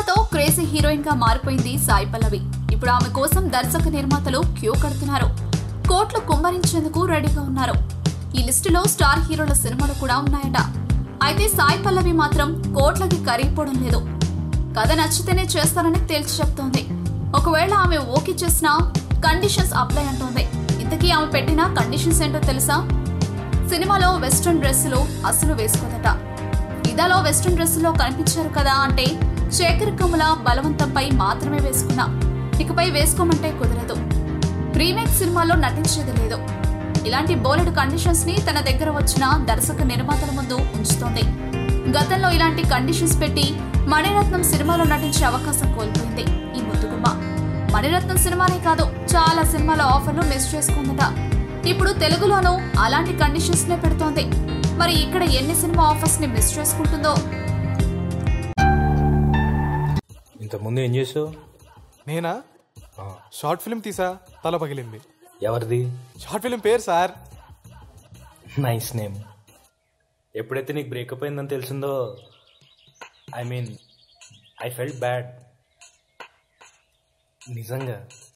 సినిమాతో crazy heroine గా మారిపోయింది సాయి పల్లవి. ఇప్పుడు ఆమె కోసం దర్శక నిర్మాతలు క్యూ కడుతున్నారు. కోట్లు కుమ్మరించేందుకు రెడీగా ఉన్నారు. ఈ లిస్టులో స్టార్ హీరోల సినిమాలు కూడా ఉన్నాయట. అయితే సాయి పల్లవి మాత్రం కోట్లకి కరిగిపోవడం లేదు. కథ నచ్చితేనే చేస్తానని తేల్చి చెప్తోంది. ఒకవేళ ఆమె ఓకే చేసినా కండిషన్స్ అప్లై అంటోంది. ఇంతకీ ఆమె పెట్టిన కండిషన్స్ ఏంటో తెలుసా? సినిమాలో వెస్ట్రన్ డ్రెస్సులు అసలు వేసుకోదట. ఇదాలో వెస్ట్రన్ డ్రెస్సులో కనిపించారు కదా అంటే శేఖర్ కమల బలవంతంపై మాత్రమే వేసుకున్నా, ఇకపై వేసుకోమంటే కుదరదు. రీమేక్ సినిమాలో నటించేది లేదు. ఇలాంటి బోలెడు కండిషన్స్ ని తన దగ్గర వచ్చిన దర్శక నిర్మాతల ముందు ఉంచుతోంది. గతంలో ఇలాంటి కండిషన్స్ పెట్టి మణిరత్నం సినిమాలో నటించే అవకాశం కోల్పోయింది ఈ ముద్దుగుమ్మ. మణిరత్నం సినిమానే కాదు, చాలా సినిమాల ఆఫర్లు మిస్ చేసుకుందట. ఇప్పుడు తెలుగులోనూ అలాంటి కండిషన్స్ నే పెడుతోంది. మరి ఇక్కడ ఎన్ని సినిమా ఆఫర్స్ ని మిస్ చేసుకుంటుందో. ఇంతకుముందు ఏం చేసావు? నేనా? షార్ట్ ఫిల్మ్ తీసా, తల పగిలింది. ఎవరిది? షార్ట్ ఫిల్మ్ పేరు సార్. Nice name. ఎప్పుడైతే నీకు బ్రేకప్ అయిందని తెలిసిందో, ఐ ఫెల్ట్ బ్యాడ్. నిజంగా